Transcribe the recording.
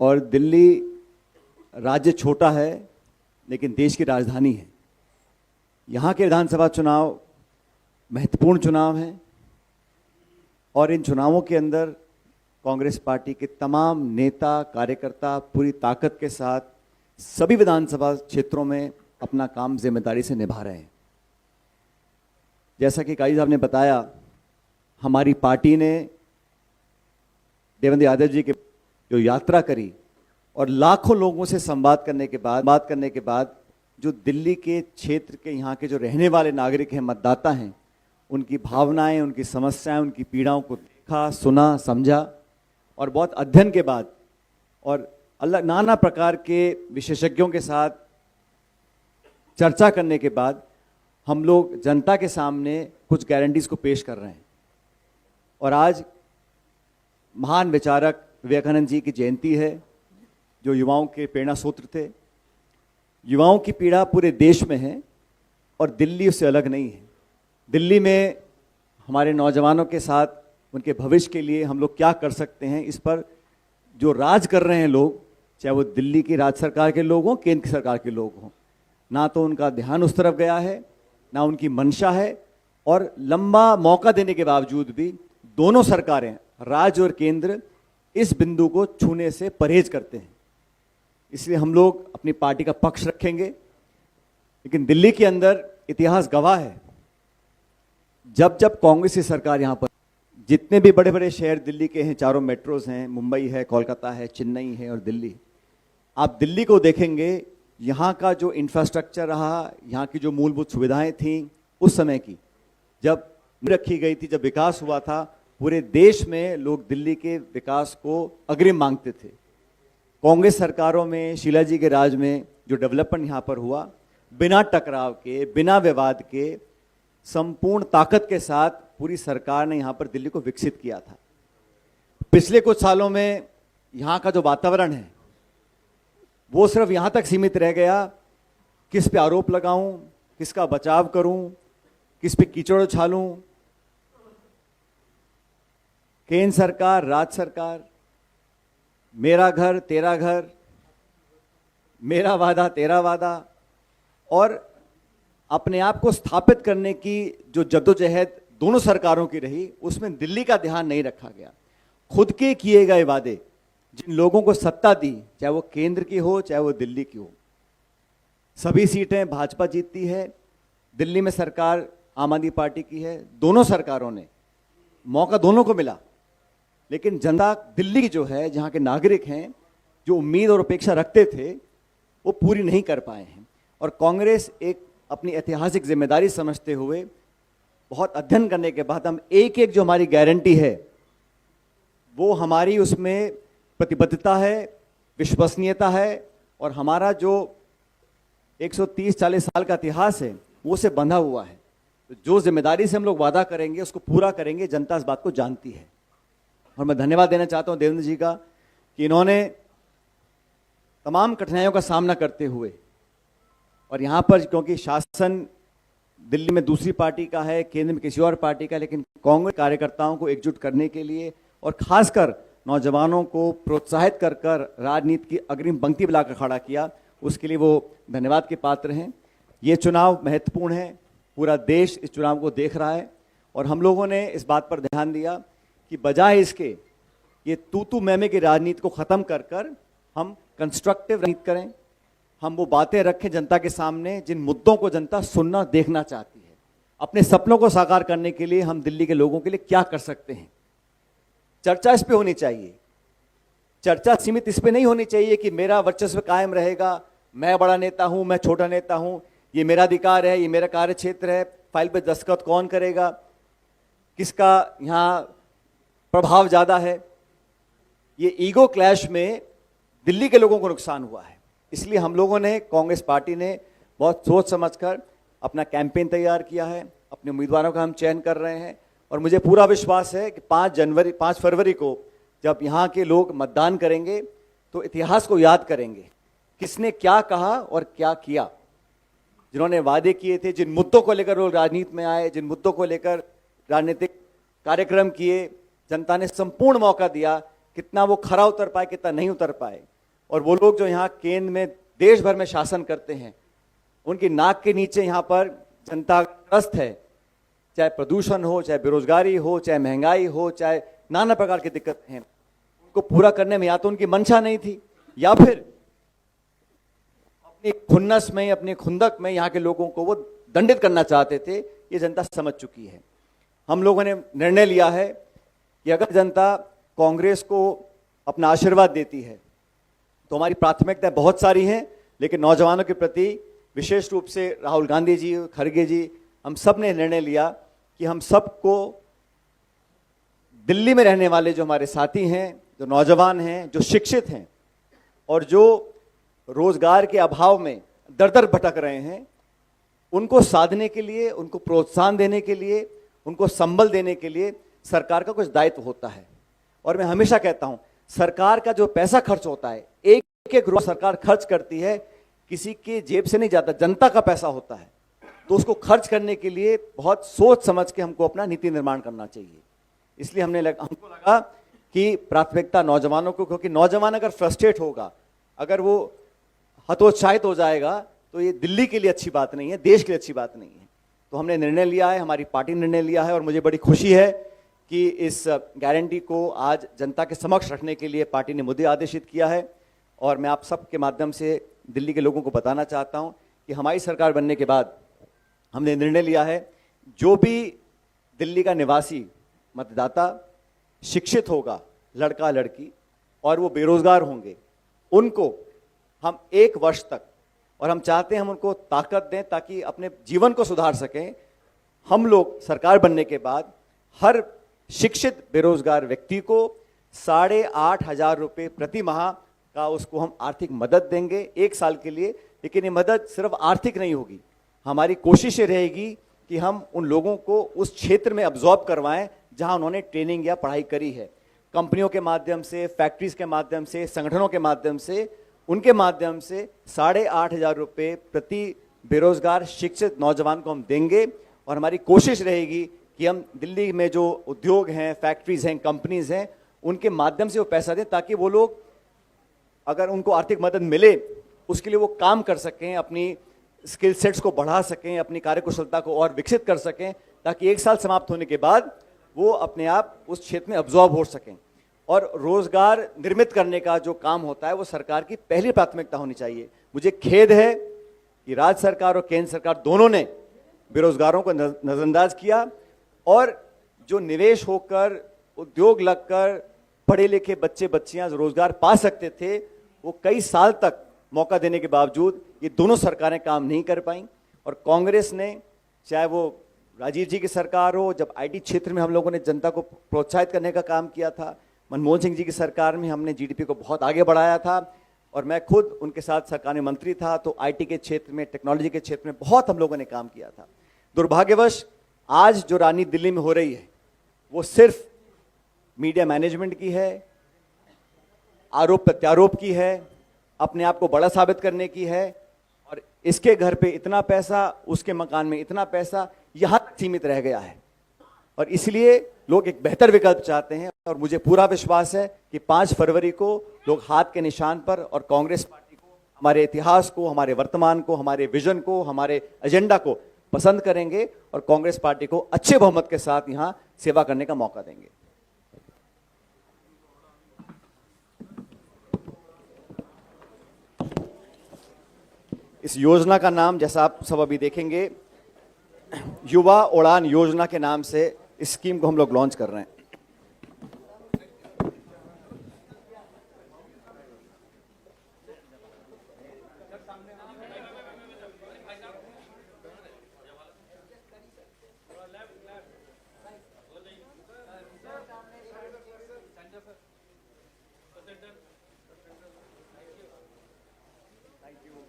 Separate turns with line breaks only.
और दिल्ली राज्य छोटा है लेकिन देश की राजधानी है। यहाँ के विधानसभा चुनाव महत्वपूर्ण चुनाव हैं और इन चुनावों के अंदर कांग्रेस पार्टी के तमाम नेता कार्यकर्ता पूरी ताकत के साथ सभी विधानसभा क्षेत्रों में अपना काम जिम्मेदारी से निभा रहे हैं। जैसा कि काजी साहब ने बताया, हमारी पार्टी ने देवेंद्र यादव जी की जो यात्रा करी और लाखों लोगों से बात करने के बाद जो दिल्ली के क्षेत्र के यहाँ के जो रहने वाले नागरिक हैं, मतदाता हैं, उनकी भावनाएं, उनकी समस्याएं, उनकी पीड़ाओं को देखा, सुना, समझा और बहुत अध्ययन के बाद और नाना प्रकार के विशेषज्ञों के साथ चर्चा करने के बाद हम लोग जनता के सामने कुछ गारंटीज को पेश कर रहे हैं। और आज महान विचारक विवेकानंद जी की जयंती है, जो युवाओं के प्रेरणा सूत्र थे। युवाओं की पीड़ा पूरे देश में है और दिल्ली उससे अलग नहीं है। दिल्ली में हमारे नौजवानों के साथ उनके भविष्य के लिए हम लोग क्या कर सकते हैं, इस पर जो राज कर रहे हैं लोग, चाहे वो दिल्ली की राज्य सरकार के लोग हों, केंद्र सरकार के लोग हों, ना तो उनका ध्यान उस तरफ गया है, ना उनकी मंशा है। और लंबा मौका देने के बावजूद भी दोनों सरकारें, राज्य और केंद्र, इस बिंदु को छूने से परहेज करते हैं। इसलिए हम लोग अपनी पार्टी का पक्ष रखेंगे। लेकिन दिल्ली के अंदर इतिहास गवाह है, जब जब कांग्रेस की सरकार यहाँ पर, जितने भी बड़े बड़े शहर दिल्ली के हैं, चारों मेट्रोज हैं, मुंबई है, कोलकाता है, चेन्नई है और दिल्ली, आप दिल्ली को देखेंगे, यहाँ का जो इंफ्रास्ट्रक्चर रहा, यहाँ की जो मूलभूत सुविधाएं थी उस समय की, जब रखी गई थी, जब विकास हुआ था, पूरे देश में लोग दिल्ली के विकास को अग्रिम मांगते थे। कांग्रेस सरकारों में, शीला जी के राज में जो डेवलपमेंट यहाँ पर हुआ, बिना टकराव के, बिना विवाद के, संपूर्ण ताकत के साथ पूरी सरकार ने यहाँ पर दिल्ली को विकसित किया था। पिछले कुछ सालों में यहाँ का जो वातावरण है वो सिर्फ यहाँ तक सीमित रह गया, किस पे आरोप लगाऊं, किसका बचाव करूं, किस पे कीचड़ उछालूं। केंद्र सरकार, राज्य सरकार, मेरा घर तेरा घर, मेरा वादा तेरा वादा, और अपने आप को स्थापित करने की जो जद्दोजहद दोनों सरकारों की रही, उसमें दिल्ली का ध्यान नहीं रखा गया। खुद के किए गए वादे, जिन लोगों को सत्ता दी, चाहे वो केंद्र की हो चाहे वो दिल्ली की हो, सभी सीटें भाजपा जीतती है। दिल्ली में सरकार आम आदमी पार्टी की है। दोनों सरकारों ने मौका दोनों को मिला, लेकिन जनता दिल्ली की जो है, जहाँ के नागरिक हैं, जो उम्मीद और अपेक्षा रखते थे, वो पूरी नहीं कर पाए हैं। और कांग्रेस एक अपनी ऐतिहासिक जिम्मेदारी समझते हुए, बहुत अध्ययन करने के बाद, हम एक एक जो हमारी गारंटी है, वो हमारी उसमें प्रतिबद्धता है, विश्वसनीयता है, और हमारा जो 130-40 साल का इतिहास है वो से बंधा हुआ है। तो जो जिम्मेदारी से हम लोग वादा करेंगे उसको पूरा करेंगे। जनता इस बात को जानती है। और मैं धन्यवाद देना चाहता हूं देवेंद्र जी का कि इन्होंने तमाम कठिनाइयों का सामना करते हुए, और यहाँ पर क्योंकि शासन दिल्ली में दूसरी पार्टी का है, केंद्र में किसी और पार्टी का, लेकिन कांग्रेस कार्यकर्ताओं को एकजुट करने के लिए और खासकर नौजवानों को प्रोत्साहित कर कर राजनीति की अग्रिम पंक्ति में लाकर खड़ा किया, उसके लिए वो धन्यवाद के पात्र हैं। ये चुनाव महत्वपूर्ण है, पूरा देश इस चुनाव को देख रहा है, और हम लोगों ने इस बात पर ध्यान दिया कि बजाय इसके ये तू मैमे की राजनीति को ख़त्म कर कर हम कंस्ट्रक्टिव राजनीति करें, हम वो बातें रखें जनता के सामने जिन मुद्दों को जनता सुनना देखना चाहती है। अपने सपनों को साकार करने के लिए हम दिल्ली के लोगों के लिए क्या कर सकते हैं, चर्चा इस पे होनी चाहिए। चर्चा सीमित इस पे नहीं होनी चाहिए कि मेरा वर्चस्व कायम रहेगा, मैं बड़ा नेता हूं, मैं छोटा नेता हूं, ये मेरा अधिकार है, ये मेरा कार्य क्षेत्र है, फाइल पे दस्तखत कौन करेगा, किसका यहाँ प्रभाव ज्यादा है। ये ईगो क्लैश में दिल्ली के लोगों को नुकसान हुआ है। इसलिए हम लोगों ने, कांग्रेस पार्टी ने बहुत सोच समझकर अपना कैंपेन तैयार किया है, अपने उम्मीदवारों का हम चयन कर रहे हैं। और मुझे पूरा विश्वास है कि 5 फरवरी को जब यहाँ के लोग मतदान करेंगे तो इतिहास को याद करेंगे, किसने क्या कहा और क्या किया। जिन्होंने वादे किए थे, जिन मुद्दों को लेकर लोग राजनीति में आए, जिन मुद्दों को लेकर राजनीतिक कार्यक्रम किए, जनता ने संपूर्ण मौका दिया कितना वो खरा उतर पाए, कितना नहीं उतर पाए। और वो लोग जो यहाँ केंद्र में देश भर में शासन करते हैं, उनकी नाक के नीचे यहाँ पर जनता त्रस्त है, चाहे प्रदूषण हो, चाहे बेरोजगारी हो, चाहे महंगाई हो, चाहे नाना प्रकार की दिक्कतें हैं, उनको पूरा करने में या तो उनकी मंशा नहीं थी, या फिर अपनी खुन्नस में, अपनी खुंदक में यहाँ के लोगों को वो दंडित करना चाहते थे। ये जनता समझ चुकी है। हम लोगों ने निर्णय लिया है कि अगर जनता कांग्रेस को अपना आशीर्वाद देती है तो हमारी प्राथमिकताएं बहुत सारी हैं, लेकिन नौजवानों के प्रति विशेष रूप से राहुल गांधी जी, खड़गे जी, हम सब ने निर्णय लिया कि हम सबको दिल्ली में रहने वाले जो हमारे साथी हैं, जो नौजवान हैं, जो शिक्षित हैं और जो रोजगार के अभाव में दर दर भटक रहे हैं, उनको साधने के लिए, उनको प्रोत्साहन देने के लिए, उनको संबल देने के लिए सरकार का कुछ दायित्व होता है। और मैं हमेशा कहता हूं, सरकार का जो पैसा खर्च होता है, एक एक रुपया सरकार खर्च करती है, किसी के जेब से नहीं जाता, जनता का पैसा होता है। तो उसको खर्च करने के लिए बहुत सोच समझ के हमको अपना नीति निर्माण करना चाहिए। इसलिए हमको लगा कि प्राथमिकता नौजवानों को, क्योंकि नौजवान अगर फ्रस्ट्रेट होगा, अगर वो हतोत्साहित हो जाएगा, तो ये दिल्ली के लिए अच्छी बात नहीं है, देश के लिए अच्छी बात नहीं है। तो हमने निर्णय लिया है, हमारी पार्टी ने निर्णय लिया है, और मुझे बड़ी खुशी है कि इस गारंटी को आज जनता के समक्ष रखने के लिए पार्टी ने मुझे आदेशित किया है। और मैं आप सब के माध्यम से दिल्ली के लोगों को बताना चाहता हूं कि हमारी सरकार बनने के बाद हमने निर्णय लिया है, जो भी दिल्ली का निवासी मतदाता शिक्षित होगा, लड़का लड़की, और वो बेरोजगार होंगे, उनको हम 1 वर्ष तक, और हम चाहते हैं हम उनको ताकत दें ताकि अपने जीवन को सुधार सकें। हम लोग सरकार बनने के बाद हर शिक्षित बेरोजगार व्यक्ति को 8,500 रुपये प्रति माह का उसको हम आर्थिक मदद देंगे 1 साल के लिए। लेकिन ये मदद सिर्फ आर्थिक नहीं होगी, हमारी कोशिश ये रहेगी कि हम उन लोगों को उस क्षेत्र में अब्जॉर्ब करवाएं जहां उन्होंने ट्रेनिंग या पढ़ाई करी है। कंपनियों के माध्यम से, फैक्ट्रीज के माध्यम से, संगठनों के माध्यम से, उनके माध्यम से 8,500 रुपये प्रति बेरोजगार शिक्षित नौजवान को हम देंगे। और हमारी कोशिश रहेगी कि हम दिल्ली में जो उद्योग हैं, फैक्ट्रीज हैं, कंपनीज हैं, उनके माध्यम से वो पैसा दें ताकि वो लोग, अगर उनको आर्थिक मदद मिले, उसके लिए वो काम कर सकें, अपनी स्किल सेट्स को बढ़ा सकें, अपनी कार्यकुशलता को और विकसित कर सकें, ताकि 1 साल समाप्त होने के बाद वो अपने आप उस क्षेत्र में अब्जॉर्ब हो सकें। और रोजगार निर्मित करने का जो काम होता है वो सरकार की पहली प्राथमिकता होनी चाहिए। मुझे खेद है कि राज्य सरकार और केंद्र सरकार दोनों ने बेरोजगारों को नजरअंदाज किया, और जो निवेश होकर, उद्योग लगकर पढ़े लिखे बच्चे बच्चियां रोजगार पा सकते थे, वो कई साल तक मौका देने के बावजूद ये दोनों सरकारें काम नहीं कर पाई। और कांग्रेस ने, चाहे वो राजीव जी की सरकार हो, जब आईटी क्षेत्र में हम लोगों ने जनता को प्रोत्साहित करने का काम किया था, मनमोहन सिंह जी की सरकार में हमने जीडीपी को बहुत आगे बढ़ाया था, और मैं खुद उनके साथ सरकार में मंत्री था, तो आईटी के क्षेत्र में, टेक्नोलॉजी के क्षेत्र में बहुत हम लोगों ने काम किया था। दुर्भाग्यवश आज जो रानी दिल्ली में हो रही है वो सिर्फ मीडिया मैनेजमेंट की है, आरोप प्रत्यारोप की है, अपने आप को बड़ा साबित करने की है, और इसके घर पे इतना पैसा, उसके मकान में इतना पैसा, यहां तक सीमित रह गया है। और इसलिए लोग एक बेहतर विकल्प चाहते हैं, और मुझे पूरा विश्वास है कि 5 फरवरी को लोग हाथ के निशान पर और कांग्रेस पार्टी को, हमारे इतिहास को, हमारे वर्तमान को, हमारे विजन को, हमारे एजेंडा को पसंद करेंगे, और कांग्रेस पार्टी को अच्छे बहुमत के साथ यहां सेवा करने का मौका देंगे। इस योजना का नाम, जैसा आप सब अभी देखेंगे, युवा उड़ान योजना के नाम से इस स्कीम को हम लोग लॉन्च कर रहे हैं।
सेंटर